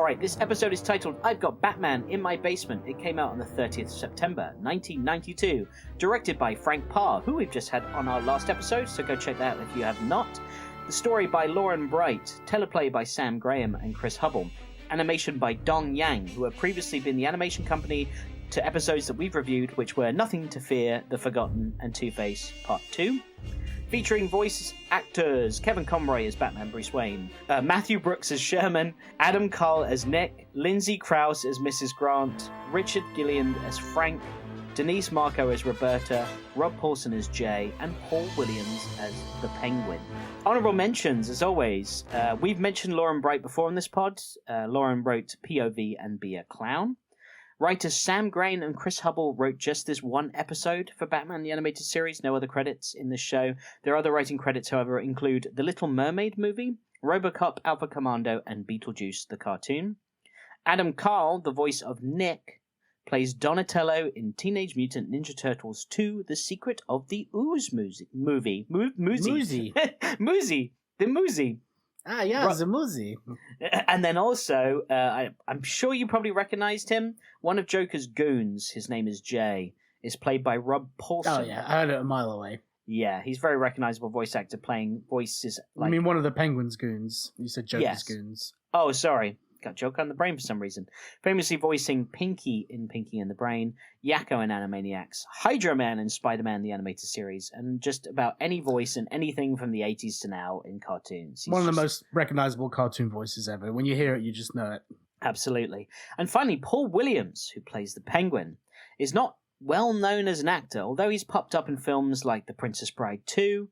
Alright, this episode is titled I've Got Batman in My Basement. It came out on the 30th of September, 1992. Directed by Frank Parr, who we've just had on our last episode, so go check that out if you have not. The story by Lauren Bright. Teleplay by Sam Graham and Chris Hubble. Animation by Dong Yang, who have previously been the animation company to episodes that we've reviewed, which were Nothing to Fear, The Forgotten, and Two-Face Part 2. Featuring voice actors Kevin Conroy as Batman Bruce Wayne, Matthew Brooks as Sherman, Adam Carl as Nick, Lindsay Krause as Mrs. Grant, Richard Gilliand as Frank, Denise Marco as Roberta, Rob Paulson as Jay, and Paul Williams as the Penguin. Honourable mentions, as always. We've mentioned Lauren Bright before on this pod. Lauren wrote POV and Be a Clown. Writers Sam Graham and Chris Hubble wrote just this one episode for Batman the Animated Series, no other credits in this show. Their other writing credits, however, include The Little Mermaid movie, RoboCop Alpha Commando, and Beetlejuice the cartoon. Adam Carl, the voice of Nick, plays Donatello in Teenage Mutant Ninja Turtles 2, The Secret of the Ooze movie. Moozy. The Moozy. Ah, yeah, it's a Moozy. And then also, I'm sure you probably recognized him. One of Joker's goons, his name is Jay, is played by Rob Paulson. Oh, yeah, I heard it a mile away. Yeah, he's a very recognizable voice actor playing voices like... I mean, one of the Penguin's goons. You said Joker's goons. Oh, sorry. Got Joker on the brain for some reason. Famously voicing Pinky in Pinky and the Brain, Yakko in Animaniacs, Hydro Man in Spider-Man the Animated Series, and just about any voice in anything from the 80s to now in cartoons. One of the most recognizable cartoon voices ever. When you hear it, you just know it. Absolutely. And finally, Paul Williams, who plays the Penguin, is not well known as an actor, although he's popped up in films like The Princess Bride 2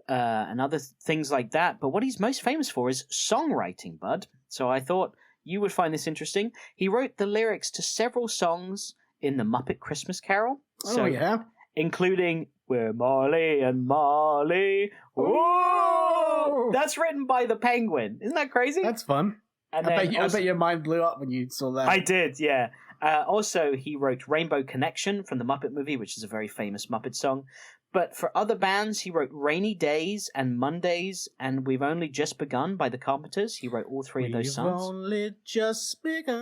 and other things like that. But what he's most famous for is songwriting, bud. So I thought you would find this interesting. He wrote the lyrics to several songs in The Muppet Christmas Carol. Oh, yeah? Including We're Marley and Marley. Whoa! That's written by the Penguin. Isn't that crazy? That's fun. And I bet your mind blew up when you saw that. I did, yeah. Also, he wrote Rainbow Connection from the Muppet movie, which is a very famous Muppet song. But for other bands, he wrote Rainy Days and Mondays and We've Only Just Begun by the Carpenters. He wrote all three of those songs. We've only just begun.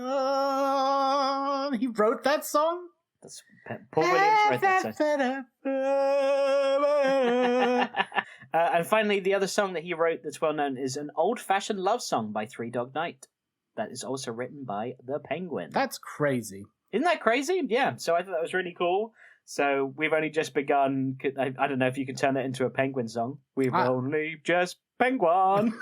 He wrote that song? That's Paul Williams wrote that song. And finally, the other song that he wrote that's well known is an old-fashioned love song by Three Dog Night. That is also written by the Penguin. That's crazy. Isn't that crazy? Yeah, so I thought that was really cool. So we've only just begun. I don't know if you can turn it into a Penguin song. We've only just Penguin.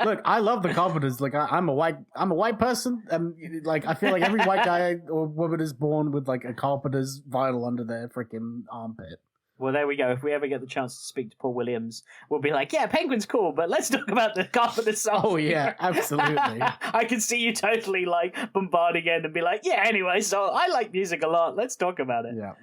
Look, I love the Carpenters. Like I'm a white person, and like I feel like every white guy or woman is born with like a Carpenter's vinyl under their freaking armpit. Well, there we go. If we ever get the chance to speak to Paul Williams, we'll be like, yeah, Penguin's cool, but let's talk about the Carpenter song. Oh, yeah, absolutely. I can see you totally, like, bombarding in and be like, yeah, anyway, so I like music a lot. Let's talk about it. Yeah.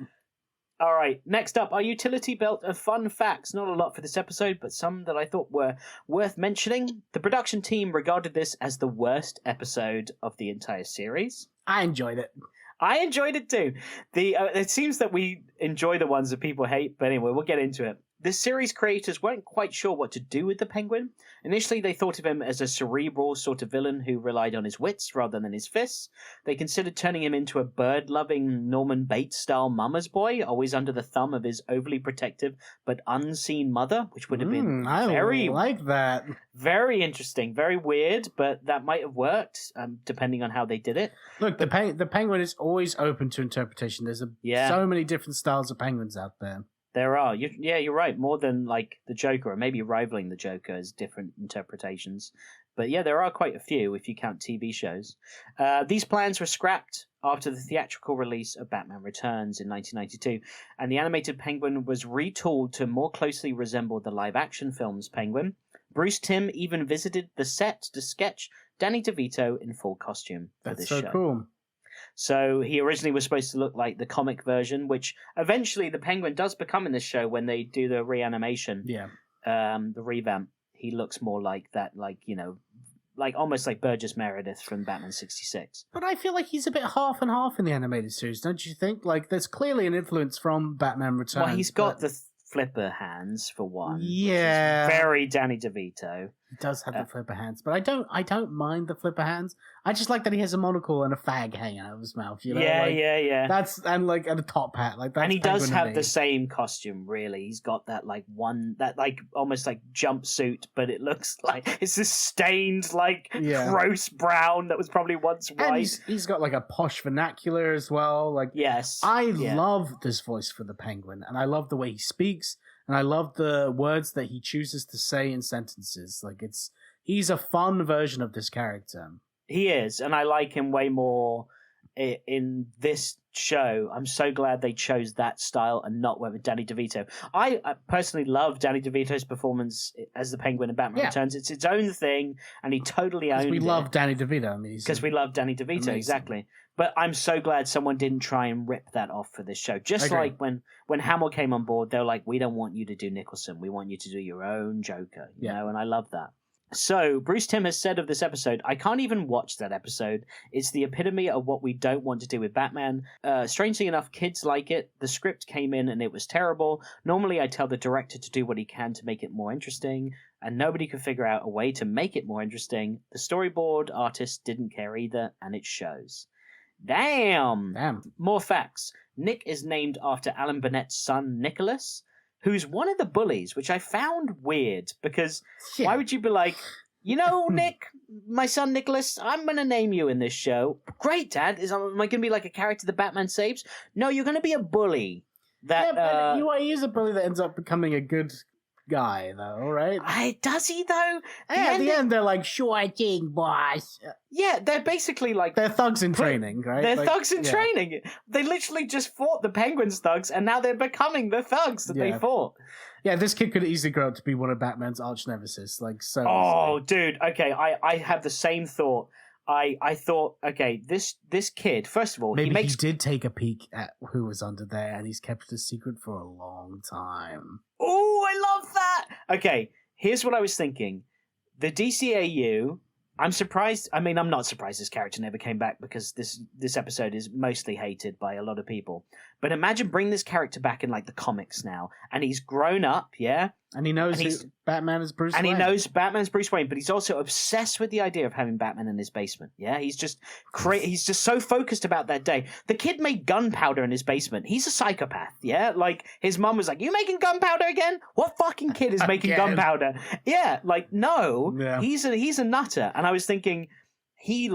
All right, next up, our utility belt of fun facts. Not a lot for this episode, but some that I thought were worth mentioning. The production team regarded this as the worst episode of the entire series. I enjoyed it. I enjoyed it too. It seems that we enjoy the ones that people hate, but anyway, we'll get into it. The series creators weren't quite sure what to do with the Penguin. Initially, they thought of him as a cerebral sort of villain who relied on his wits rather than his fists. They considered turning him into a bird-loving Norman Bates-style mama's boy, always under the thumb of his overly protective but unseen mother, which would have been I like that. Very interesting, very weird, but that might have worked, depending on how they did it. Look, the Penguin is always open to interpretation. There's so many different styles of penguins out there. There are. You're right. More than like the Joker, or maybe rivaling the Joker as different interpretations. But yeah, there are quite a few if you count TV shows. These plans were scrapped after the theatrical release of Batman Returns in 1992, and the animated Penguin was retooled to more closely resemble the live-action film's Penguin. Bruce Timm even visited the set to sketch Danny DeVito in full costume for this show. That's so cool. So he originally was supposed to look like the comic version, which eventually the Penguin does become in this show when they do the reanimation. Yeah. The revamp. He looks more like that, like almost like Burgess Meredith from Batman 66. But I feel like he's a bit half and half in the animated series, don't you think? Like, there's clearly an influence from Batman Returns. Well, he's got the flipper hands, for one. Yeah. Which is very Danny DeVito. He does have the flipper hands, but I don't mind the flipper hands. I just like that he has a monocle and a fag hanging out of his mouth. You know, yeah. That's and a top hat, like that's. And he does Penguin have the same costume. Really, he's got that almost like jumpsuit, but it looks like it's this stained gross brown that was probably once white. And he's got like a posh vernacular as well. Like yes, I love this voice for the Penguin, and I love the way he speaks. And I love the words that he chooses to say in sentences. Like he's a fun version of this character. He is, and I like him way more in this show. I'm so glad they chose that style and not went with Danny DeVito. I personally love Danny DeVito's performance as the Penguin in Batman Returns. It's its own thing, and he totally owned it. We love Danny DeVito. Because we love Danny DeVito, amazing. Exactly. But I'm so glad someone didn't try and rip that off for this show. Just like when Hamill came on board, they were like, we don't want you to do Nicholson. We want you to do your own Joker. You know, and I love that. So, Bruce Timm has said of this episode, I can't even watch that episode. It's the epitome of what we don't want to do with Batman. Strangely enough, kids like it. The script came in and it was terrible. Normally, I tell the director to do what he can to make it more interesting, and nobody could figure out a way to make it more interesting. The storyboard artist didn't care either, and it shows. Damn. More facts. Nick is named after Alan Burnett's son, Nicholas, who's one of the bullies, which I found weird, because why would you be like, you know, Nick, my son Nicholas, I'm going to name you in this show. Great, Dad. Am I going to be like a character that Batman saves? No, you're going to be a bully. He is a bully that ends up becoming a good guy, though, right? Does he, though? At the end, they're like, sure thing, boss. Yeah, they're basically like... They're thugs in training, right? They're thugs in training. They literally just fought the Penguin's thugs, and now they're becoming the thugs that they fought. Yeah, this kid could easily grow up to be one of Batman's arch nemesis. Dude, okay, I have the same thought. I thought, okay, this kid, first of all, he did take a peek at who was under there, and he's kept it a secret for a long time. Oh, I love that! Okay, here's what I was thinking. The DCAU, I'm surprised, I'm not surprised this character never came back, because this episode is mostly hated by a lot of people. But imagine bringing this character back in, like, the comics now, and he's grown up, yeah? And he knows Batman is Bruce Wayne. And he knows Batman's Bruce Wayne, but he's also obsessed with the idea of having Batman in his basement. Yeah, he's just so focused about that day. The kid made gunpowder in his basement. He's a psychopath. Yeah, like his mom was like, "You making gunpowder again? What fucking kid is making gunpowder?" Yeah, like no, he's a nutter. And I was thinking, he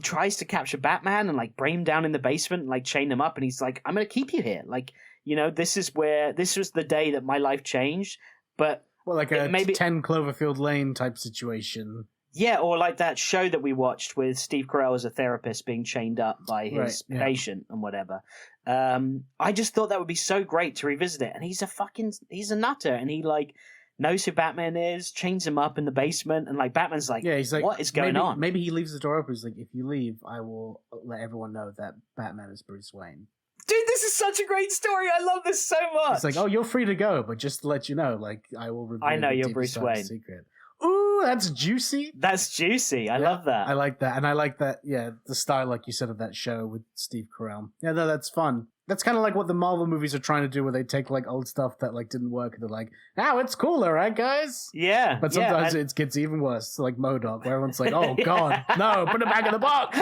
tries to capture Batman and like bring him down in the basement and like chain him up, and he's like, "I'm gonna keep you here." Like, you know, this was the day that my life changed. But like maybe 10 Cloverfield Lane type situation. Yeah, or like that show that we watched with Steve Carell as a therapist being chained up by his patient and whatever. I just thought that would be so great to revisit it. And he's a nutter, and he like knows who Batman is, chains him up in the basement, and like Batman's like, he's like, what is going on? Maybe he leaves the door open. He's like, if you leave, I will let everyone know that Batman is Bruce Wayne. Dude, this is such a great story. I love this so much. It's like, oh, you're free to go, but just to let you know, like, I will reveal I know you're Bruce Wayne. Secret. Ooh, that's juicy. That's juicy. I love that. I like that. And I like that, the style, like you said, of that show with Steve Carell. Yeah, no, that's fun. That's kind of like what the Marvel movies are trying to do, where they take like old stuff that like didn't work and they're like, now it's cooler, right, guys? Yeah. But sometimes it gets even worse. So, like MODOK, where everyone's like, oh god, no, put it back in the box.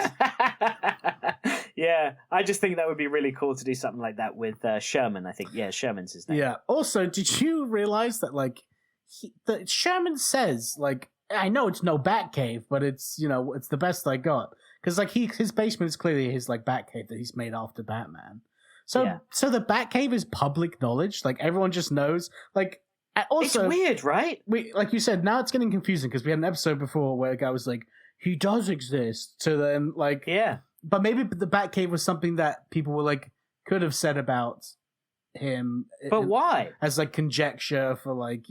Yeah, I just think that would be really cool to do something like that with Sherman. I think, Sherman's his name. Yeah. Also, did you realize that like that Sherman says like, I know it's no Batcave, but it's it's the best I got, because like his basement is clearly his like Batcave that he's made after Batman. So the Batcave is public knowledge. Like everyone just knows. Like also, it's weird, right? Like you said, now it's getting confusing because we had an episode before where a guy was like, he does exist. To then like but maybe the Batcave was something that people were like could have said about him. But why? As like conjecture for like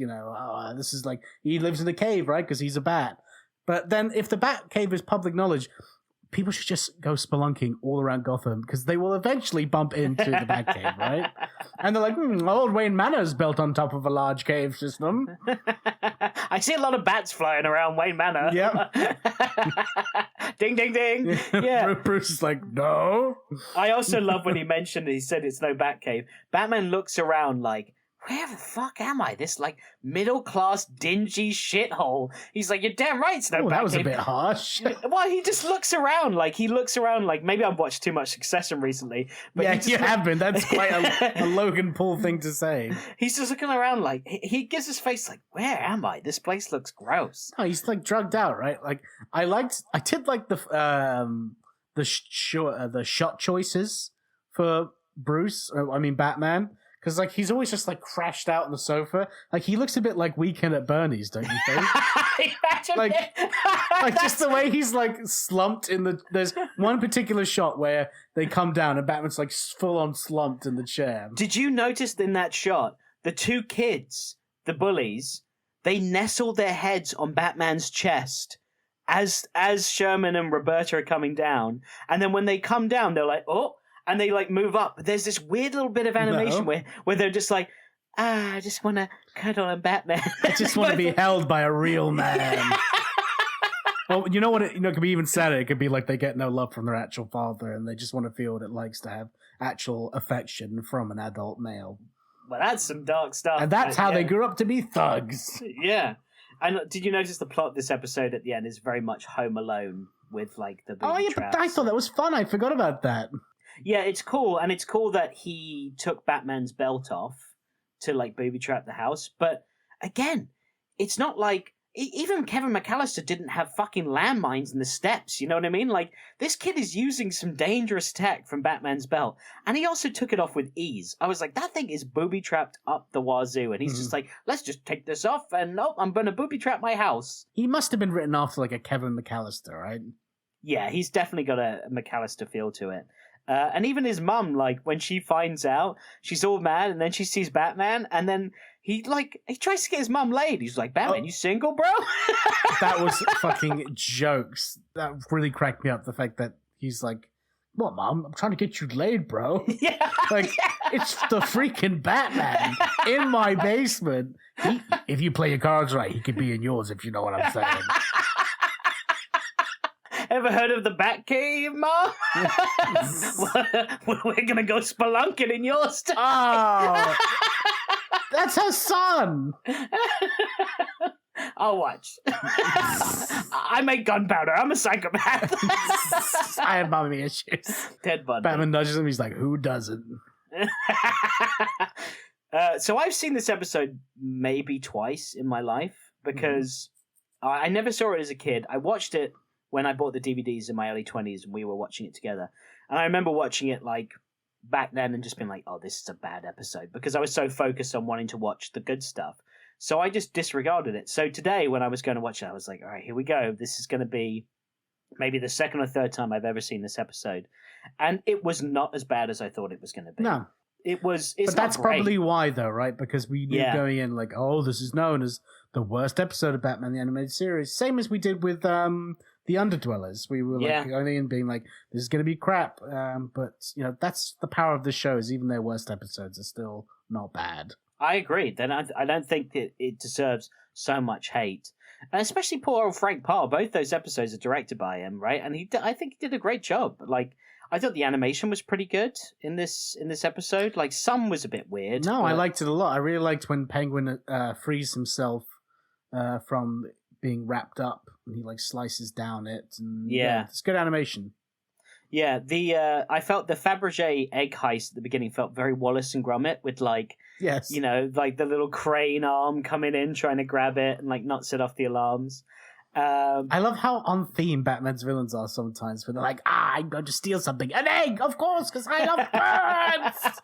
this is like he lives in a cave, right? Because he's a bat. But then if the Batcave is public knowledge, people should just go spelunking all around Gotham, because they will eventually bump into the Batcave, right? And they're like, old Wayne Manor is built on top of a large cave system. I see a lot of bats flying around Wayne Manor. Yep. Ding, ding, ding. Yeah. Bruce is like, no. I also love when he said it's no Batcave. Batman looks around like, where the fuck am I? This like middle class dingy shithole. He's like, you're damn right. It's no that was a Batcave. bit harsh. Well, he just looks around like maybe I've watched too much Succession recently. But Yeah, you have been. That's quite a Logan Paul thing to say. He's just looking around like he gives his face like, where am I? This place looks gross. No, he's like drugged out, right? Like I did like the shot choices for Batman. Because, like, he's always just, like, crashed out on the sofa. Like, he looks a bit like Weekend at Bernie's, don't you think? Imagine like, it. like, just the way he's, like, slumped in the... There's one particular shot where they come down and Batman's, like, full-on slumped in the chair. Did you notice in that shot, the two kids, the bullies, they nestle their heads on Batman's chest as Sherman and Roberta are coming down. And then when they come down, they're like, oh... And they, like, move up. But there's this weird little bit of animation where they're just like, I just want to cuddle on Batman. I just want to be held by a real man. Well, you know what? It could be even sadder. It could be like they get no love from their actual father and they just want to feel what it likes to have actual affection from an adult male. Well, that's some dark stuff. And that's how they grew up to be thugs. Yeah. And did you notice the plot of this episode at the end is very much Home Alone with, like, the booby traps? But I thought that was fun. I forgot about that. Yeah, it's cool, and it's cool that he took Batman's belt off to, like, booby trap the house. But, again, it's not like... Even Kevin McAllister didn't have fucking landmines in the steps, you know what I mean? Like, this kid is using some dangerous tech from Batman's belt, and he also took it off with ease. I was like, that thing is booby trapped up the wazoo, and he's just like, let's just take this off, and nope, I'm gonna booby trap my house. He must have been written after, like, a Kevin McAllister, right? Yeah, he's definitely got a McAllister feel to it. And even his mum, like, when she finds out, she's all mad, and then she sees Batman, and then he tries to get his mum laid. He's like, Batman, you single, bro? That was fucking jokes. That really cracked me up, the fact that he's like, what, Mum? I'm trying to get you laid, bro. Yeah. It's the freaking Batman in my basement. If you play your cards right, he could be in yours, if you know what I'm saying. Ever heard of the Batcave, Mom? We're gonna go spelunking in yours tonight. Oh, that's her son. I'll watch. I make gunpowder. I'm a psychopath. I have mommy issues. Ted Bundy. Batman nudges him. He's like, who doesn't? So I've seen this episode maybe twice in my life because I never saw it as a kid. I watched it when I bought the DVDs in my early 20s and we were watching it together. And I remember watching it like back then and just being like, oh, this is a bad episode because I was so focused on wanting to watch the good stuff. So I just disregarded it. So today when I was going to watch it, I was like, all right, here we go. This is going to be maybe the second or third time I've ever seen this episode. And it was not as bad as I thought it was going to be. No. It's but that's probably why, though, right? Because we knew going in like, oh, this is known as the worst episode of Batman the Animated Series. Same as we did with the Underdwellers. We were like going in being like, this is going to be crap. But, that's the power of the show is even their worst episodes are still not bad. I agree. Then I don't think that it deserves so much hate. And especially poor old Frank Parr. Both those episodes are directed by him, right? And I think he did a great job. Like, I thought the animation was pretty good in this episode. Like, some was a bit weird. No, I liked it a lot. I really liked when Penguin frees himself from being wrapped up and he like slices down it. And, it's good animation. Yeah, I felt the Fabergé egg heist at the beginning felt very Wallace and Gromit with like, like the little crane arm coming in trying to grab it and like not set off the alarms. I love how on theme Batman's villains are sometimes, where they're like, I'm going to steal something. An egg, of course, because I love birds!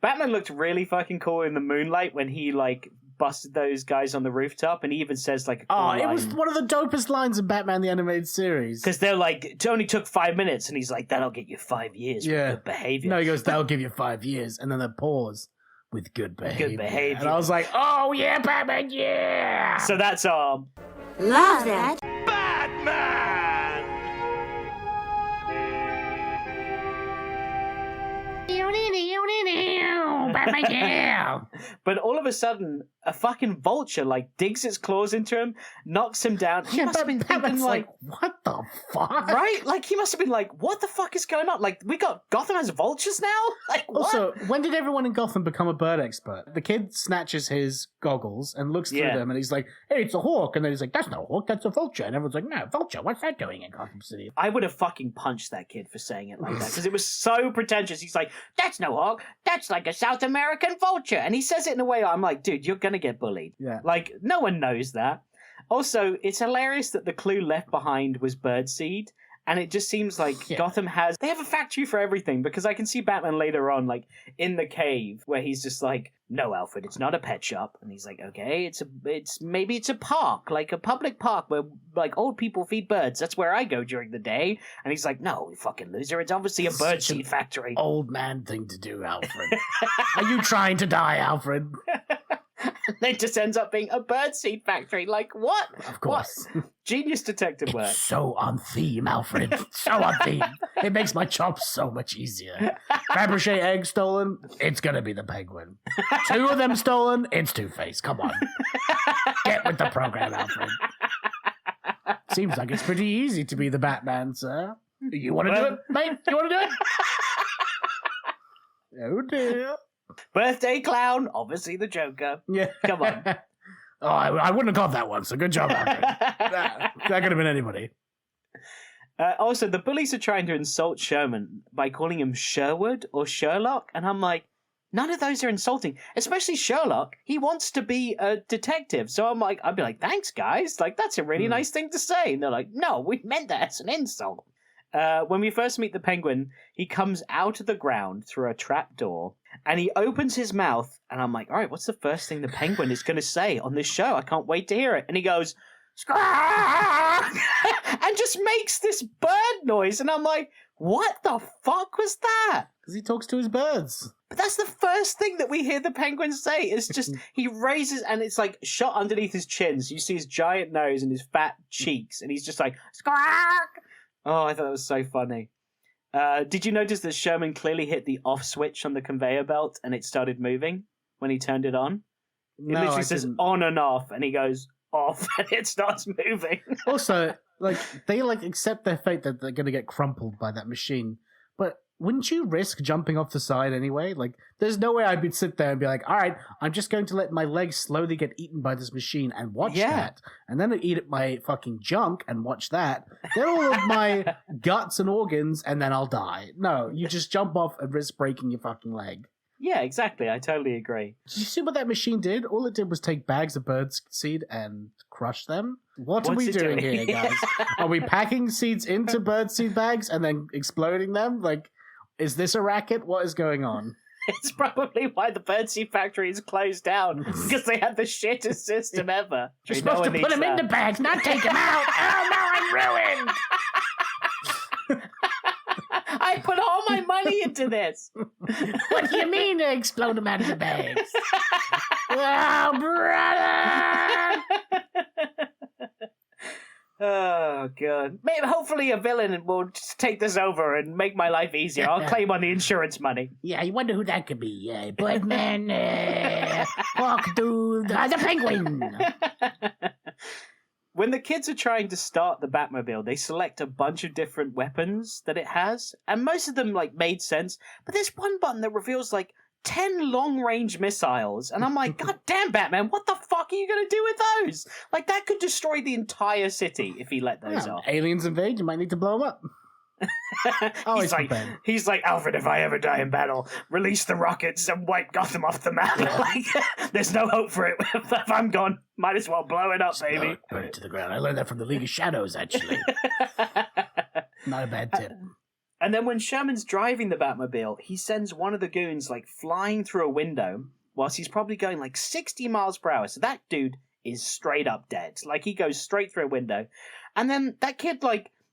Batman looked really fucking cool in the moonlight when he, like, busted those guys on the rooftop, and he even says, like, a cool line. It was one of the dopest lines in Batman the Animated Series. Because they're like, it only took 5 minutes, and he's like, that'll get you 5 years for good behavior. No, he goes, that'll give you 5 years, and then they pause. With good behavior. And I was like, oh, yeah, Batman, yeah! So that's Love that. Batman! Batman, yeah! But all of a sudden, a fucking vulture like digs its claws into him, knocks him down. He must have been thinking like, what the fuck? Right? Like, he must have been like, what the fuck is going on? Like, we got Gotham has vultures now? Like, what? Also, when did everyone in Gotham become a bird expert? The kid snatches his goggles and looks through them, and he's like, hey, it's a hawk. And then he's like, that's no hawk, that's a vulture. And everyone's like, no, vulture, what's that doing in Gotham City? I would have fucking punched that kid for saying it like that, because it was so pretentious. He's like, that's no hawk, that's like a South American vulture. And he says it in a way I'm like, dude, you're gonna get bullied. Yeah. Like, no one knows that. Also, it's hilarious that the clue left behind was birdseed. And it just seems like Gotham they have a factory for everything, because I can see Batman later on, like, in the cave, where he's just like, no, Alfred, it's not a pet shop. And he's like, okay, maybe it's a park, like a public park where, like, old people feed birds. That's where I go during the day. And he's like, no, you fucking loser, it's obviously a birdseed factory. Old man thing to do, Alfred. Are you trying to die, Alfred? And it just ends up being a birdseed factory. Like, what? Of course. What? Genius detective work. It's so on theme, Alfred. So on theme. It makes my job so much easier. Fabergé egg stolen, it's gonna be the Penguin. 2 of them stolen, it's Two-Face. Come on. Get with the program, Alfred. Seems like it's pretty easy to be the Batman, sir. You want to do it, mate? You want to do it? Oh, dear. Birthday clown, obviously the Joker. Yeah. Come on. Oh, I wouldn't have got that one, so good job, Alfred. that could have been anybody. Also, the bullies are trying to insult Sherman by calling him Sherwood or Sherlock, and I'm like, none of those are insulting, especially Sherlock. He wants to be a detective, so I'd be like, thanks, guys. Like, that's a really nice thing to say. And they're like, no, we meant that as an insult. When we first meet the Penguin, he comes out of the ground through a trap door, and he opens his mouth, and I'm like, all right, what's the first thing the Penguin is going to say on this show? I can't wait to hear it. And he goes, Squawk! And just makes this bird noise, and I'm like, what the fuck was that? Because he talks to his birds. But that's the first thing that we hear the Penguin say. It's just, he raises, and it's like shot underneath his chin, so you see his giant nose and his fat cheeks, and he's just like, Squawk! Oh, I thought that was so funny. Did you notice that Sherman clearly hit the off switch on the conveyor belt and it started moving when he turned it on? It literally says on and off, and he goes off and it starts moving. Also, like, they accept their fate that they're going to get crumpled by that machine. But wouldn't you risk jumping off the side anyway? Like, there's no way I'd sit there and be like, all right, I'm just going to let my legs slowly get eaten by this machine and watch that. And then I'd eat my fucking junk and watch that. Then all of my guts and organs, and then I'll die. No, you just jump off and risk breaking your fucking leg. Yeah, exactly. I totally agree. Did you see what that machine did? All it did was take bags of bird seed and crush them. What are we doing here, guys? Are we packing seeds into bird seed bags and then exploding them? Like, is this a racket? What is going on? It's probably why the birdseed factory is closed down, because they had the shittest system ever. You're supposed to put them in the bags, not take them out. Oh, no, I'm ruined. I put all my money into this. What do you mean to explode them out of the bags? Oh, brother! Oh, God. Maybe, hopefully a villain will just take this over and make my life easier. I'll claim on the insurance money. Yeah, I wonder who that could be. Batman, Hawk Dude, the Penguin. When the kids are trying to start the Batmobile, they select a bunch of different weapons that it has, and most of them, made sense, but there's one button that reveals, 10 long-range missiles, and I'm like, God damn, Batman, what the fuck are you going to do with those? That could destroy the entire city if he let those off. Aliens invade, you might need to blow them up. He's like, Alfred, if I ever die in battle, release the rockets and wipe Gotham off the map. There's no hope for it. If I'm gone, might as well blow it up, baby. Burn it to the ground. I learned that from the League of Shadows, actually. Not a bad tip. And then when Sherman's driving the Batmobile, he sends one of the goons, flying through a window, whilst he's probably going, 60 miles per hour. So that dude is straight up dead. He goes straight through a window. And then that kid,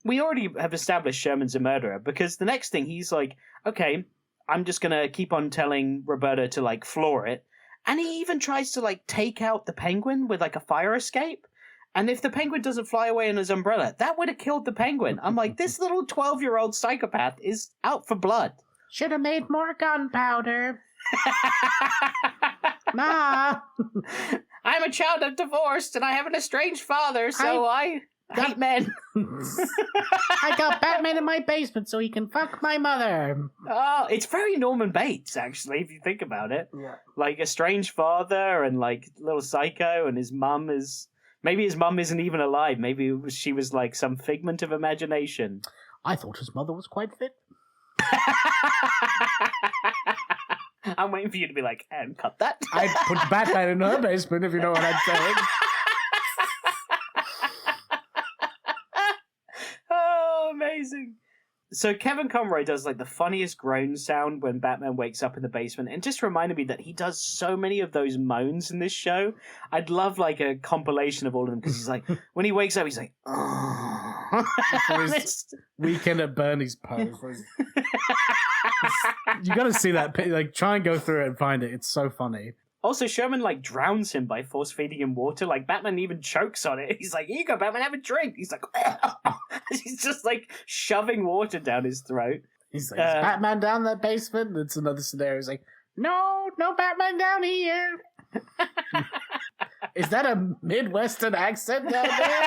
we already have established Sherman's a murderer, because the next thing he's like, okay, I'm just going to keep on telling Roberta to, floor it. And he even tries to, take out the Penguin with, a fire escape. And if the Penguin doesn't fly away in his umbrella, that would have killed the Penguin. I'm like, this little 12-year-old psychopath is out for blood. Should have made more gunpowder. Ma! I'm a child of divorced, and I have an estranged father, so I hate men. I got Batman in my basement so he can fuck my mother. Oh, it's very Norman Bates, actually, if you think about it. Yeah. Like, estranged father and, like, little psycho, and his mum is... Maybe his mum isn't even alive. Maybe she was, like, some figment of imagination. I thought his mother was quite fit. I'm waiting for you to be like, and cut that. I'd put Batman in her basement, if you know what I'm saying. Oh, amazing. So Kevin Conroy does like the funniest groan sound when Batman wakes up in the basement, and just reminded me that he does so many of those moans in this show. I'd love like a compilation of all of them, because he's like, when he wakes up, he's like, oh. Weekend at Bernie's pose. You gotta see that, like, try and go through it and find it. It's so funny. Also, Sherman, like, drowns him by force-feeding him water. Like, Batman even chokes on it. He's like, here you go, Batman, have a drink. He's like, he's just, like, shoving water down his throat. He's like, is Batman down that basement? It's another scenario. He's like, no Batman down here. Is that a Midwestern accent down there?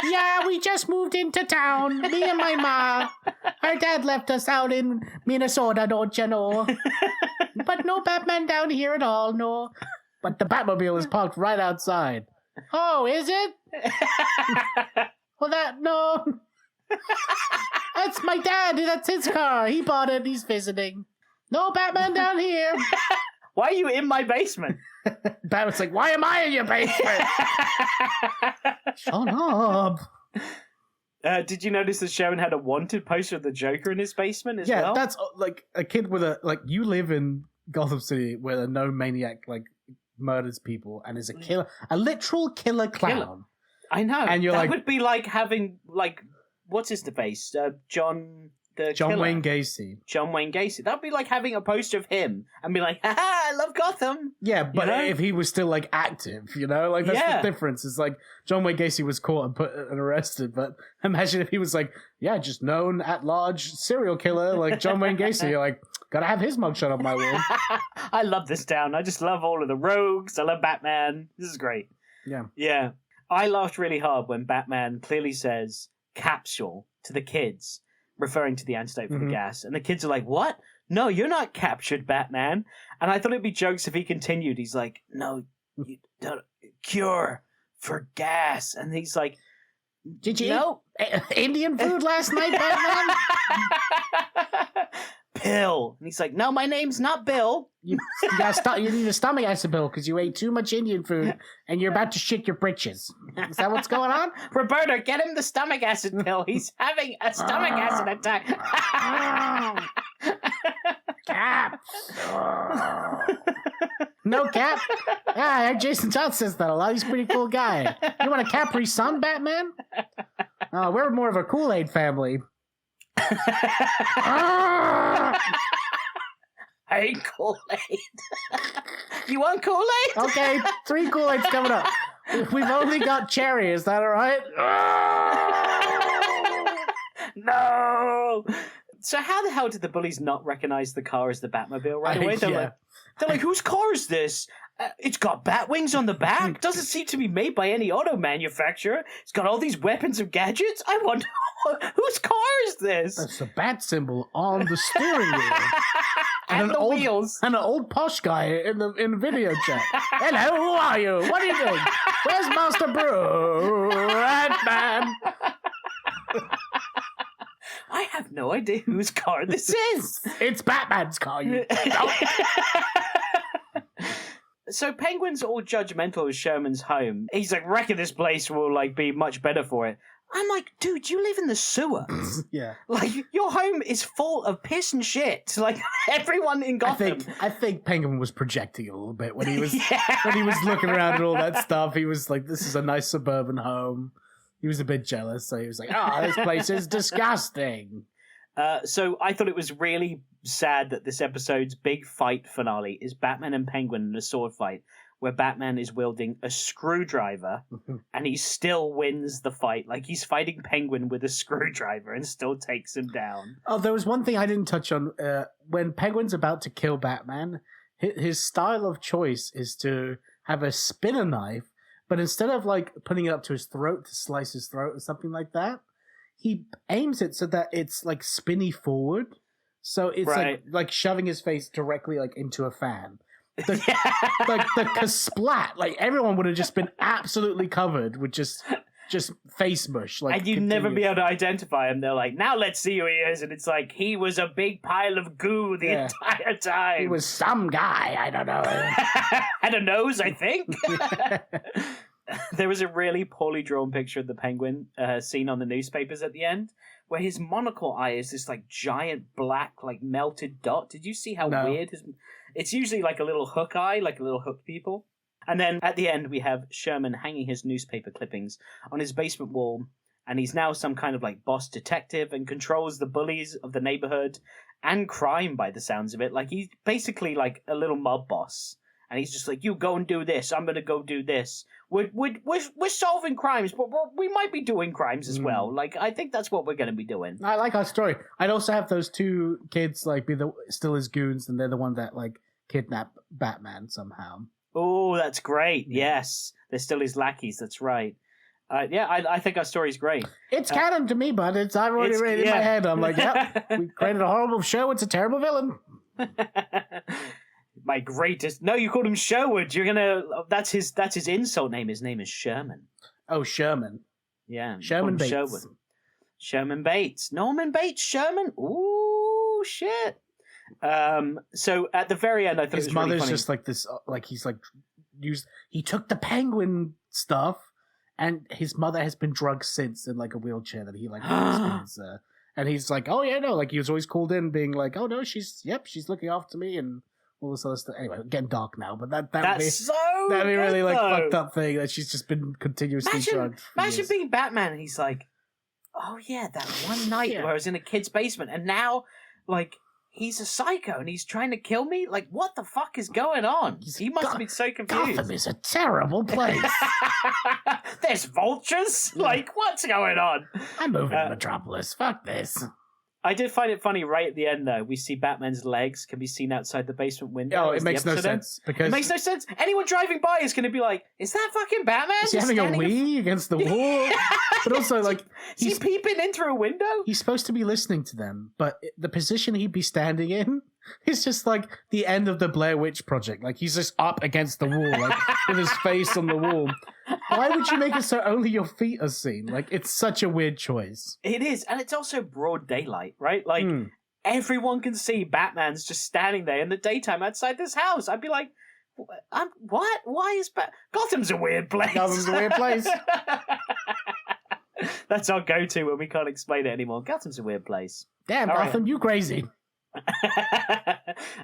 Yeah, we just moved into town. Me and my ma. Our dad left us out in Minnesota, don't you know? But no Batman down here at all, no. But the Batmobile is parked right outside. Oh, is it? Well, no. That's my dad. That's his car. He bought it. He's visiting. No Batman down here. Why are you in my basement? Batman's like, why am I in your basement? Shut up. Did you notice that Sherman had a wanted poster of the Joker in his basement as well? Yeah, that's like a kid with a, like, you live in Gotham City where a known maniac, like, murders people and is a killer, a literal killer clown. I know. And you're that like, would be like having, like, what's his face? John Wayne Gacy. John Wayne Gacy. That'd be like having a poster of him and be like, haha, I love Gotham. Yeah, but you know? if he was still, like, active, you know? Like, that's the difference. It's like, John Wayne Gacy was caught and put and arrested, but imagine if he was like, yeah, just known at-large serial killer, like John Wayne Gacy. You're like, gotta have his mugshot on my wall. I love this town. I just love all of the rogues. I love Batman. This is great. Yeah. Yeah. I laughed really hard when Batman clearly says capsule to the kids, referring to the antidote for the gas. And the kids are like, what? No, you're not captured, Batman. And I thought it'd be jokes if he continued. He's like, no, you don't. Cure for gas. And he's like, did you eat Indian food last night, Batman? Bill. And he's like, no, my name's not Bill. You need a stomach acid, Bill, because you ate too much Indian food and you're about to shit your britches. Is that what's going on? Roberta, get him the stomach acid pill. He's having a stomach acid attack. Cap. No Cap? Yeah, I heard Jason Todd says that a lot. He's a pretty cool guy. You want a Capri Sun, Batman? We're more of a Kool-Aid family. I hate Kool-Aid. You want Kool-Aid? Okay, 3 Kool-Aids coming up. We've only got cherry. Is that all right? No. So how the hell did the bullies not recognize the car as the Batmobile right away? They're like, whose car is this? It's got bat wings on the back. Doesn't seem to be made by any auto manufacturer. It's got all these weapons and gadgets. I wonder, whose car is this? That's the bat symbol on the steering wheel. and the wheels. And an old posh guy in the video chat. Hello, who are you? What are you doing? Where's Master Brew? Batman. I have no idea whose car this is. It's Batman's car, you So Penguin's all judgmental of Sherman's home. He's like, wrecking this place will like be much better for it. I'm like, dude, you live in the sewer. Yeah. Like, your home is full of piss and shit. Like, everyone in Gotham. I think Penguin was projecting a little bit when he was when he was looking around at all that stuff. He was like, this is a nice suburban home. He was a bit jealous, so he was like, oh, this place is disgusting. So I thought it was really sad that this episode's big fight finale is Batman and Penguin in a sword fight, where Batman is wielding a screwdriver and he still wins the fight. Like, he's fighting Penguin with a screwdriver and still takes him down. Oh, there was one thing I didn't touch on. When Penguin's about to kill Batman, his style of choice is to have a spinner knife, but instead of like putting it up to his throat to slice his throat or something like that, he aims it so that it's like spinny forward. So it's like shoving his face directly like into a fan. Like the splat, like everyone would have just been absolutely covered with just face mush. Like, and you'd never be able to identify him. They're like, now let's see who he is, and it's like he was a big pile of goo the entire time. He was some guy, I don't know. Had a nose, I think. There was a really poorly drawn picture of the Penguin seen on the newspapers at the end, where his monocle eye is this like giant black like melted dot. Did you see how weird his? It's usually like a little hook eye, like a little hook people. And then at the end we have Sherman hanging his newspaper clippings on his basement wall, and he's now some kind of like boss detective and controls the bullies of the neighborhood and crime by the sounds of it. Like he's basically like a little mob boss. And he's just like, you go and do this. I'm going to go do this. We're solving crimes, but we might be doing crimes as well. Like, I think that's what we're going to be doing. I like our story. I'd also have those two kids, like, be still his goons, and they're the one that, like, kidnap Batman somehow. Oh, that's great. Yes. They're still his lackeys. That's right. I think our story's great. It's canon to me, but I've already read it in my head. I'm like, yep, we created a horrible show. It's a terrible villain. My greatest. No, you called him Sherwood. You're gonna. That's his insult name. His name is Sherman. Oh, Sherman. Yeah, Sherman Bates. Sherwood. Sherman Bates. Norman Bates. Sherman. Ooh, shit. So at the very end, I thought his it was mother's really funny. just like this. Like he's like he took the Penguin stuff, and his mother has been drugged since in like a wheelchair that he like. And he's like, oh yeah, no, like he was always called in, being like, oh no, she's looking after me and all this other stuff. Anyway, getting dark now, but that'd be really like fucked up thing that she's just been continuously drugged. Imagine being Batman and he's like, oh yeah, that one night where I was in a kid's basement, and now like he's a psycho and he's trying to kill me. Like, what the fuck is going on? He must have been so confused. Gotham is a terrible place. There's vultures. Like, what's going on? I'm moving to Metropolis. Fuck this. I did find it funny right at the end, though. We see Batman's legs can be seen outside the basement window. Oh, it makes no sense. Because it makes no sense. Anyone driving by is going to be like, is that fucking Batman? Is he having a wee against the wall? But also, like... He's peeping in through a window? He's supposed to be listening to them, but the position he'd be standing in is just like the end of the Blair Witch Project. Like, he's just up against the wall, like, with his face on the wall. Why would you make it so only your feet are seen? Like, it's such a weird choice. It is, and it's also broad daylight, right? Like, everyone can see Batman's just standing there in the daytime outside this house. I'd be like, what? Why is Gotham's a weird place. Gotham's a weird place. That's our go-to when we can't explain it anymore. Gotham's a weird place. Damn, Gotham, you crazy.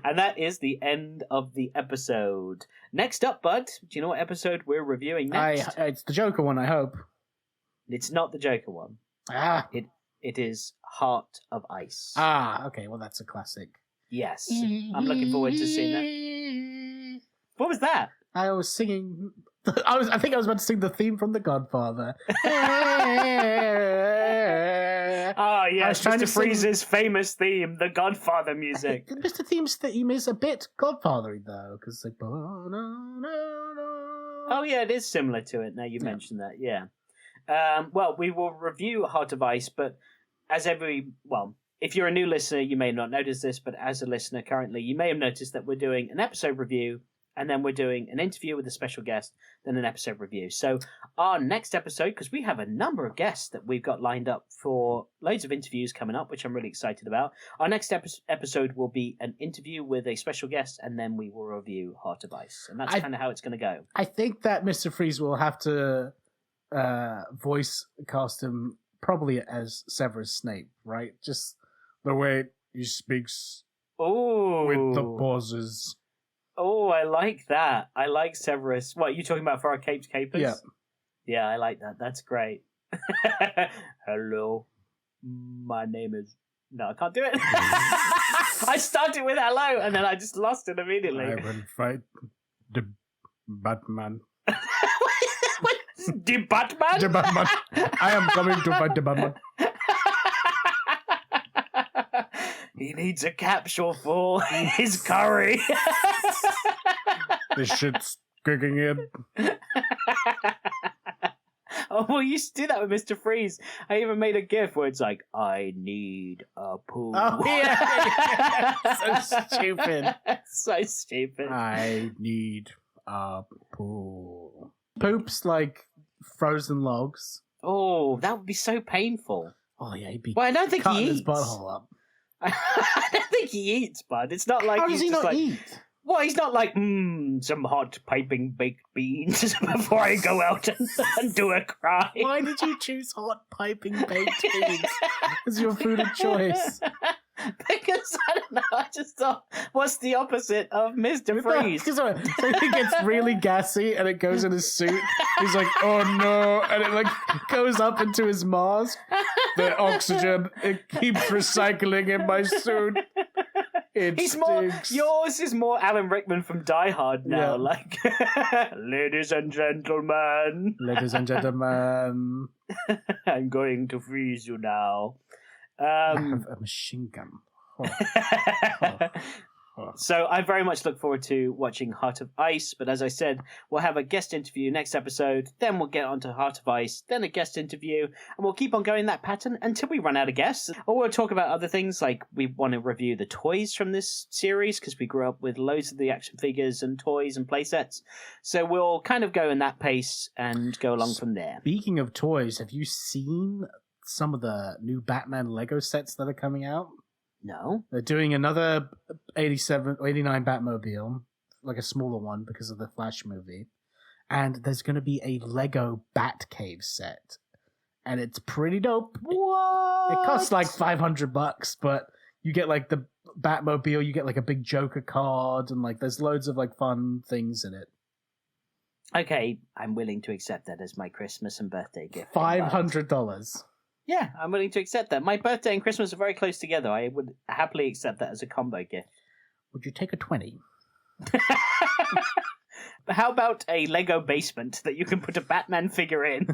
And that is the end of the episode. Next up, Bud, do you know what episode we're reviewing next? It's the Joker one, I hope. It's not the Joker one. It is Heart of Ice. Okay, well that's a classic. Yes, I'm looking forward to seeing that. What was that? I was singing. I think I was about to sing the theme from The Godfather. Oh yes, Mr. Freeze's famous theme, the Godfather music. Mr. Theme's theme is a bit Godfathery though, because it's like. Oh yeah, it is similar to it. Now you mentioned that, yeah. Well, we will review Heart of Ice, but if you're a new listener, you may not notice this, but as a listener currently, you may have noticed that we're doing an episode review, and then we're doing an interview with a special guest, then an episode review. So our next episode, because we have a number of guests that we've got lined up for loads of interviews coming up, which I'm really excited about. Our next episode will be an interview with a special guest, and then we will review Heart of Ice. And that's kind of how it's going to go. I think that Mr. Freeze will have to voice cast him probably as Severus Snape, right? Just the way he speaks with the pauses. Oh, I like that. I like Severus. What, are you talking about for our Capes Capers? Yeah. Yeah, I like that. That's great. Hello. My name is... No, I can't do it. I started with hello, and then I just lost it immediately. I will fight the Batman. What? The Batman? The Batman. I am coming to fight the Batman. He needs a capsule for his curry. This shit's kicking in. Oh, well, you used to do that with Mr. Freeze. I even made a gif where it's like, I need a pool. Oh, yeah. So stupid. So stupid. I need a pool. Poops like frozen logs. Oh, that would be so painful. Oh, yeah, he'd be Well, I don't think cutting he his eats. butthole up. I don't think he eats, bud. It's not like How he's does he just not like, eat? well, he's not like, some hot piping baked beans before I go out and do a crime. Why did you choose hot piping baked beans as your food of choice? Because, I don't know, I just thought, what's the opposite of Mr. Freeze? So he gets really gassy and it goes in his suit. He's like, oh no, and it like goes up into his mask. The oxygen, it keeps recycling in my suit. It He's more. stinks. Yours is more Alan Rickman from Die Hard now. Yeah. Like, ladies and gentlemen, Ladies and gentlemen, I'm going to freeze you now. I have a machine gun. So I very much look forward to watching Heart of Ice, but as I said, we'll have a guest interview next episode, then we'll get on to Heart of Ice, then a guest interview, and we'll keep on going that pattern until we run out of guests. Or we'll talk about other things, like we want to review the toys from this series, because we grew up with loads of the action figures and toys and playsets. So we'll kind of go in that pace and go along from there. Speaking of toys, have you seen some of the new Batman Lego sets that are coming out? No? They're doing another 87 or 89 Batmobile, like a smaller one because of the Flash movie. And there's going to be a Lego Batcave set. And it's pretty dope. What? It costs like $500, but you get like the Batmobile, you get like a big Joker card, and like there's loads of like fun things in it. Okay, I'm willing to accept that as my Christmas and birthday gift. $500. Yeah, I'm willing to accept that. My birthday and Christmas are very close together. I would happily accept that as a combo gift. Would you take a 20? How about a Lego basement that you can put a Batman figure in?